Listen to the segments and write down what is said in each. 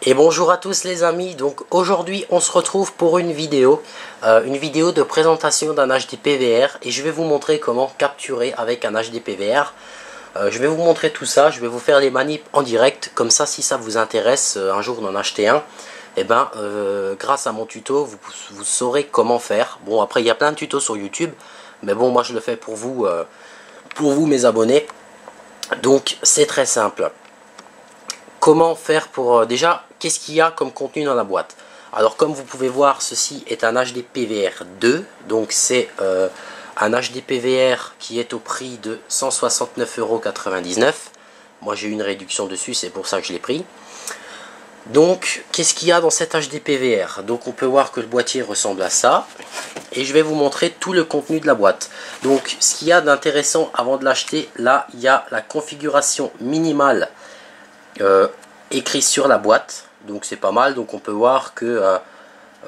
Et bonjour à tous les amis, donc aujourd'hui on se retrouve pour une vidéo de présentation d'un HDPVR et je vais vous montrer comment capturer avec un HDPVR. Je vais vous montrer tout ça, je vais vous faire les manips en direct, comme ça si ça vous intéresse un jour d'en acheter un, et grâce à mon tuto vous saurez comment faire. Bon, après il y a plein de tutos sur YouTube, mais bon, moi je le fais pour vous mes abonnés, donc c'est très simple. Comment faire pour... déjà, qu'est-ce qu'il y a comme contenu dans la boîte? Alors comme vous pouvez voir, ceci est un HDPVR 2. Donc c'est un HDPVR qui est au prix de 169,99 €. Moi j'ai eu une réduction dessus, c'est pour ça que je l'ai pris. Donc qu'est-ce qu'il y a dans cet HDPVR? Donc on peut voir que le boîtier ressemble à ça. Et je vais vous montrer tout le contenu de la boîte. Donc ce qu'il y a d'intéressant avant de l'acheter, là il y a la configuration minimale écrit sur la boîte, donc c'est pas mal. Donc on peut voir que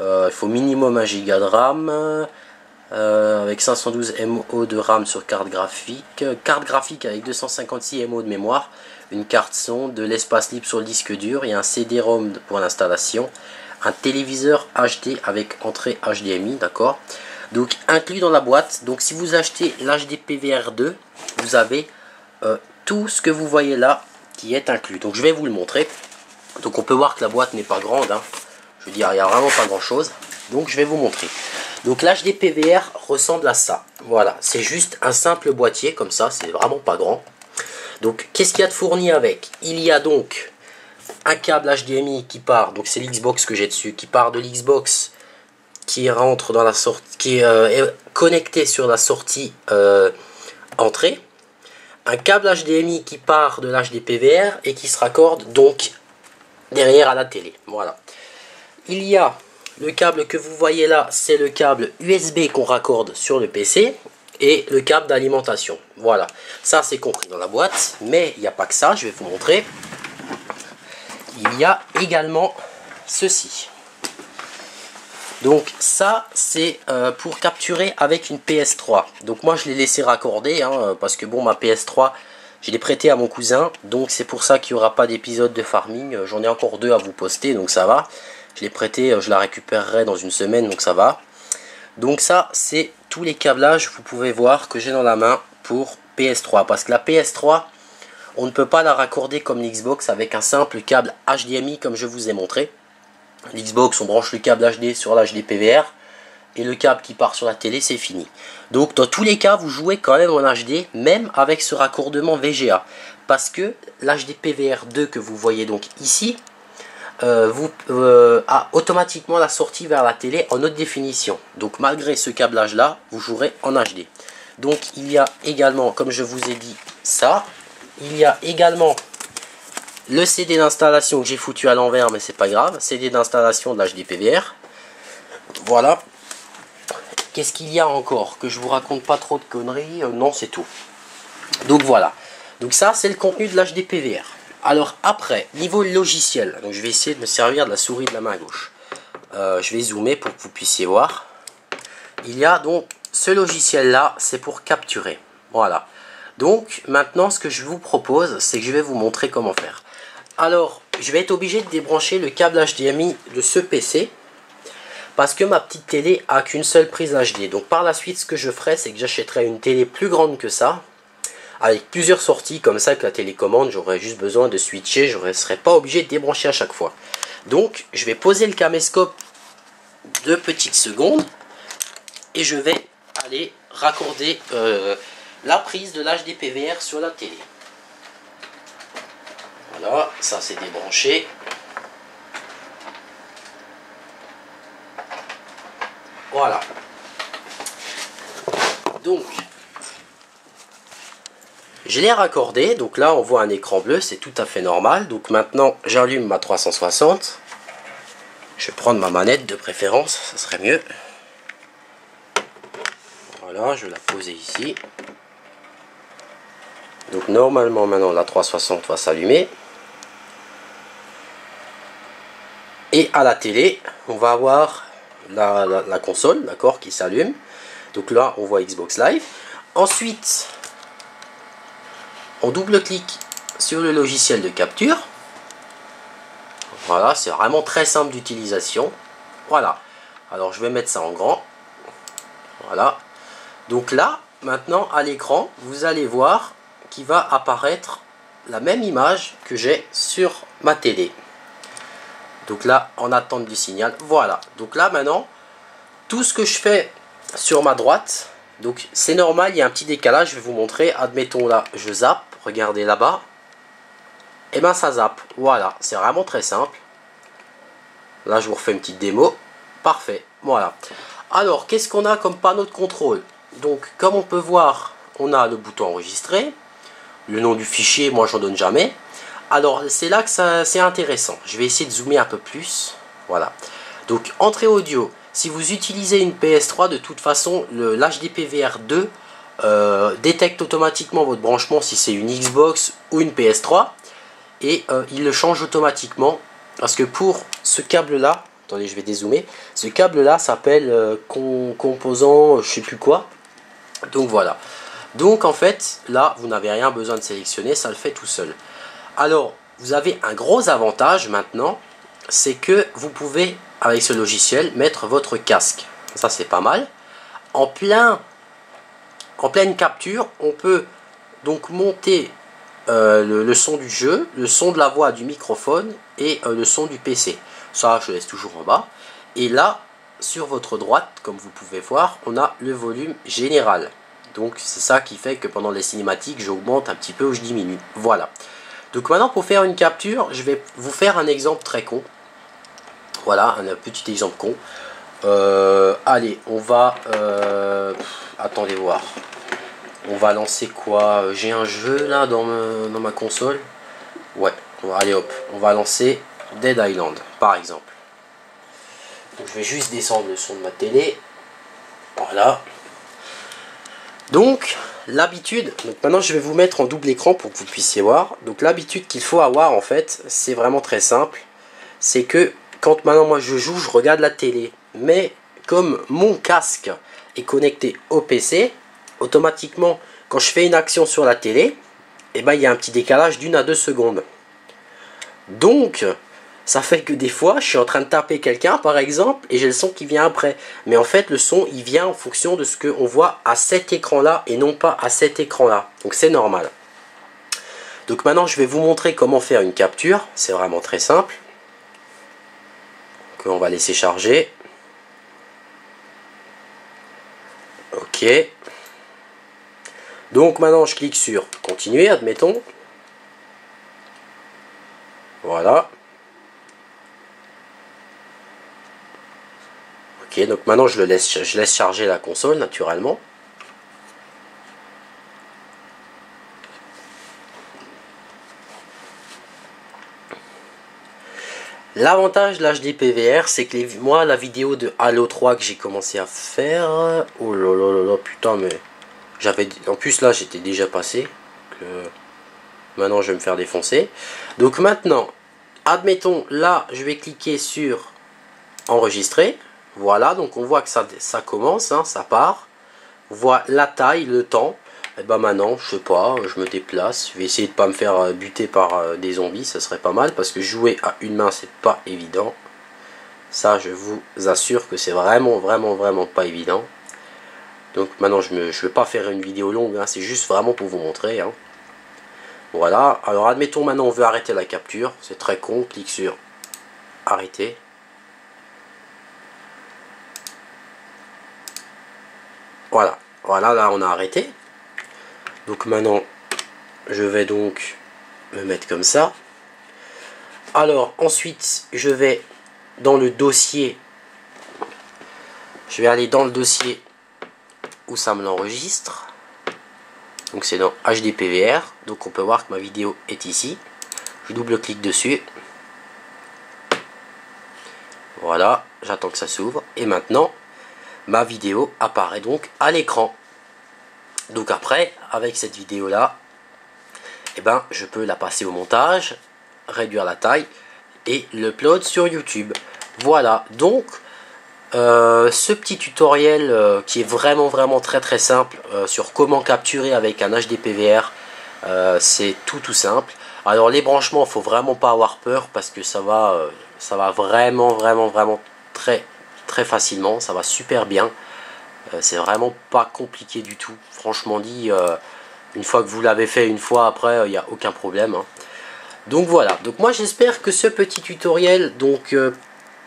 il faut minimum 1 Go de RAM avec 512 MO de RAM sur carte graphique avec 256 MO de mémoire, une carte son, de l'espace libre sur le disque dur et un CD-ROM pour l'installation, un téléviseur HD avec entrée HDMI, d'accord. Donc inclus dans la boîte. Donc si vous achetez l'HDPVR 2, vous avez tout ce que vous voyez là qui est inclus. Donc je vais vous le montrer. Donc on peut voir que la boîte n'est pas grande, hein. Je veux dire, il n'y a vraiment pas grand chose. Donc je vais vous montrer. Donc l'HDPVR ressemble à ça. Voilà, c'est juste un simple boîtier comme ça, c'est vraiment pas grand. Donc qu'est-ce qu'il y a de fourni avec? Il y a donc un câble HDMI qui part, donc c'est l'Xbox que j'ai dessus, qui part de l'Xbox, qui rentre dans la sortie, qui est connecté sur la sortie entrée. Un câble HDMI qui part de l'HDPVR et qui se raccorde donc derrière à la télé. Voilà. Il y a le câble que vous voyez là, c'est le câble USB qu'on raccorde sur le PC et le câble d'alimentation. Voilà. Ça c'est compris dans la boîte, mais il n'y a pas que ça, je vais vous montrer. Il y a également ceci. Donc ça c'est pour capturer avec une PS3. Donc moi je l'ai laissé raccorder hein, parce que bon, ma PS3 je l'ai prêtée à mon cousin, donc c'est pour ça qu'il n'y aura pas d'épisode de farming. J'en ai encore 2 à vous poster, donc ça va. Je l'ai prêtée, je la récupérerai dans une semaine, donc ça va. Donc ça c'est tous les câblages, vous pouvez voir que j'ai dans la main pour PS3. Parce que la PS3 on ne peut pas la raccorder comme l'Xbox avec un simple câble HDMI comme je vous ai montré. L'Xbox, on branche le câble HD sur l'HDPVR et le câble qui part sur la télé, c'est fini. Donc dans tous les cas, vous jouez quand même en HD, même avec ce raccordement VGA. Parce que l'HDPVR 2 que vous voyez donc ici, a automatiquement la sortie vers la télé en haute définition. Donc malgré ce câblage là, vous jouerez en HD. Donc il y a également, comme je vous ai dit, ça. Il y a également le CD d'installation que j'ai foutu à l'envers, mais c'est pas grave. CD d'installation de l'HDPVR. Voilà. Qu'est-ce qu'il y a encore? Que je vous raconte pas trop de conneries? Non, c'est tout. Donc voilà. Donc ça, c'est le contenu de l'HDPVR. Alors après, niveau logiciel. Donc je vais essayer de me servir de la souris de la main gauche. Je vais zoomer pour que vous puissiez voir. Il y a donc ce logiciel-là, c'est pour capturer. Voilà. Donc maintenant, ce que je vous propose, c'est que je vais vous montrer comment faire. Alors, je vais être obligé de débrancher le câble HDMI de ce PC parce que ma petite télé a qu'une seule prise HD. Donc par la suite, ce que je ferai, c'est que j'achèterai une télé plus grande que ça, avec plusieurs sorties, comme ça, avec la télécommande, j'aurai juste besoin de switcher, je ne serai pas obligé de débrancher à chaque fois. Donc, je vais poser le caméscope 2 petites secondes et je vais aller raccorder la prise de l'HDPVR sur la télé. Voilà, ça c'est débranché. Voilà. Donc, je l'ai raccordé. Donc là, on voit un écran bleu, c'est tout à fait normal. Donc maintenant, j'allume ma 360. Je vais prendre ma manette de préférence, ça serait mieux. Voilà, je vais la poser ici. Donc normalement, maintenant, la 360 va s'allumer. Et à la télé, on va avoir la console, d'accord, qui s'allume. Donc là, on voit Xbox Live. Ensuite, on double-clique sur le logiciel de capture. Voilà, c'est vraiment très simple d'utilisation. Voilà. Alors je vais mettre ça en grand. Voilà. Donc là, maintenant à l'écran, vous allez voir qu'il va apparaître la même image que j'ai sur ma télé. Donc là, en attente du signal. Voilà. Donc là maintenant, tout ce que je fais sur ma droite, donc c'est normal, il y a un petit décalage, je vais vous montrer. Admettons là, je zappe, regardez là-bas. Et ben ça zappe. Voilà, c'est vraiment très simple. Là, je vous refais une petite démo. Parfait. Voilà. Alors, qu'est-ce qu'on a comme panneau de contrôle? Donc, comme on peut voir, on a le bouton enregistrer. Le nom du fichier, moi, j'en donne jamais. Alors, c'est là que c'est intéressant. Je vais essayer de zoomer un peu plus. Voilà. Donc, entrée audio. Si vous utilisez une PS3, de toute façon, l'HDPVR2 détecte automatiquement votre branchement si c'est une Xbox ou une PS3. Et il le change automatiquement. Parce que pour ce câble-là, attendez, je vais dézoomer. Ce câble-là s'appelle composant, je sais plus quoi. Donc voilà. Donc en fait, là, vous n'avez rien besoin de sélectionner, ça le fait tout seul. Alors, vous avez un gros avantage maintenant, c'est que vous pouvez, avec ce logiciel, mettre votre casque. Ça, c'est pas mal. En pleine capture, on peut donc monter le son du jeu, le son de la voix du microphone et le son du PC. Ça, je laisse toujours en bas. Et là, sur votre droite, comme vous pouvez voir, on a le volume général. Donc, c'est ça qui fait que pendant les cinématiques, j'augmente un petit peu ou je diminue. Voilà. Donc maintenant, pour faire une capture, je vais vous faire un exemple très con. Voilà, un petit exemple con. Allez, on va... attendez voir. On va lancer quoi? J'ai un jeu là dans ma console. Ouais, allez hop, on va lancer Dead Island par exemple. Donc, je vais juste descendre le son de ma télé. Voilà. Donc l'habitude, maintenant je vais vous mettre en double écran pour que vous puissiez voir. Donc l'habitude qu'il faut avoir en fait, c'est vraiment très simple. C'est que quand maintenant moi je joue, je regarde la télé. Mais comme mon casque est connecté au PC, automatiquement quand je fais une action sur la télé, et ben, il y a un petit décalage d'1 à 2 secondes. Donc ça fait que des fois je suis en train de taper quelqu'un par exemple et j'ai le son qui vient après. Mais en fait le son il vient en fonction de ce qu'on voit à cet écran là et non pas à cet écran là. Donc c'est normal. Donc maintenant je vais vous montrer comment faire une capture. C'est vraiment très simple. Donc, on va laisser charger. Ok. Donc maintenant je clique sur continuer, admettons. Voilà. Ok, donc maintenant je laisse charger la console naturellement. L'avantage de l'HDPVR, c'est que moi, la vidéo de Halo 3 que j'ai commencé à faire... Oh là là là là, putain, mais... En plus, là, j'étais déjà passé. Maintenant, je vais me faire défoncer. Donc maintenant, admettons, là, je vais cliquer sur enregistrer. Voilà, donc on voit que ça commence, hein, ça part. On voit la taille, le temps. Et ben maintenant, je sais pas, je me déplace. Je vais essayer de pas me faire buter par des zombies, ça serait pas mal. Parce que jouer à une main, c'est pas évident. Ça, je vous assure que c'est vraiment pas évident. Donc maintenant, je vais pas faire une vidéo longue, hein, c'est juste vraiment pour vous montrer. Hein. Voilà, alors admettons maintenant, on veut arrêter la capture. C'est très con, clique sur arrêter. Voilà, voilà, là on a arrêté. Donc maintenant, je vais donc me mettre comme ça. Alors ensuite, je vais dans le dossier. Je vais aller dans le dossier où ça me l'enregistre. Donc c'est dans HDPVR. Donc on peut voir que ma vidéo est ici. Je double-clique dessus. Voilà, j'attends que ça s'ouvre. Et maintenant, ma vidéo apparaît donc à l'écran. Donc après, avec cette vidéo là, eh ben, je peux la passer au montage, réduire la taille et l'upload sur YouTube. Voilà, donc ce petit tutoriel qui est vraiment très simple sur comment capturer avec un HDPVR, c'est tout simple. Alors les branchements, faut vraiment pas avoir peur parce que ça va vraiment très facilement, ça va super bien. C'est vraiment pas compliqué du tout, franchement dit. Une fois que vous l'avez fait une fois, après il n'y a aucun problème, hein. Donc voilà, donc moi j'espère que ce petit tutoriel, donc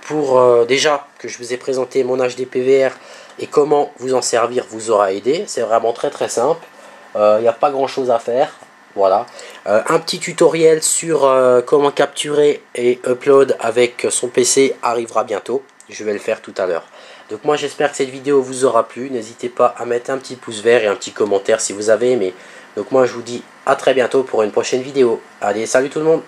pour déjà que je vous ai présenté mon HDPVR et comment vous en servir, vous aura aidé. C'est vraiment très simple, il n'y a pas grand chose à faire. Voilà, un petit tutoriel sur comment capturer et upload avec son PC arrivera bientôt. Je vais le faire tout à l'heure. Donc moi j'espère que cette vidéo vous aura plu. N'hésitez pas à mettre un petit pouce vert et un petit commentaire si vous avez aimé. Donc moi je vous dis à très bientôt pour une prochaine vidéo. Allez, salut tout le monde!